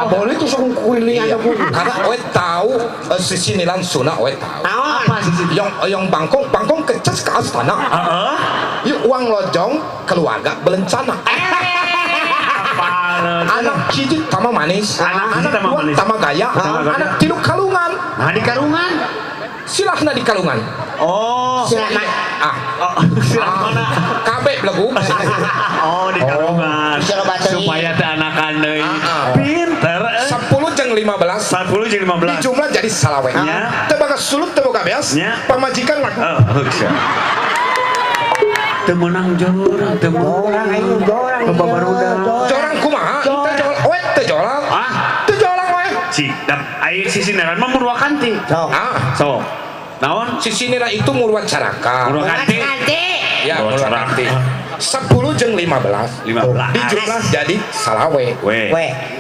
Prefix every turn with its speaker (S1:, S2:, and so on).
S1: boleh tuh sok kuilingan
S2: Iya.
S1: aku.
S2: Karena oe tahu sisi nilan Sunda oe tahu.
S1: Apa sih?
S2: Yang bangkong kecas ke astana. Yuk uang lojong keluarga berencana. Anak hiji tama manis, anak
S3: tama
S2: dua
S3: manis.
S2: tama gaya, anak tilu kalungan.
S3: Nah di karungan.
S2: Silahna di kalungan.
S3: Oh.
S1: Silahkan.
S3: Silang mana?
S2: Kabeh belagu.
S3: Oh di karungan.
S1: Bisa lo baca
S3: Supaya teh anakan deui. Pinter.
S2: 10 jeung 15
S3: 10 jeung 15.
S2: dijumlah jadi salawe.
S3: Nya.
S2: Teu bagas sulut teu boga beas.
S3: Nya.
S2: Pamajikan mah.
S3: Teu meunang jorang, teu
S1: Orang ayo orang.
S3: Loba barudak.
S2: Jorang kumaha? Teu jolang, oe teu jolang. Teu jolang oe.
S3: Cik, air sisi neran mah murwakanti. So, naon?
S2: Sisi nira itu murwan caraka.
S3: Murwakanti.
S2: Ya,
S3: Murwan
S2: murwan
S3: caraka.
S2: kanti. 10 jeung 15
S3: 15.
S2: dijumlah jadi salawe.
S3: Weh.
S1: Weh.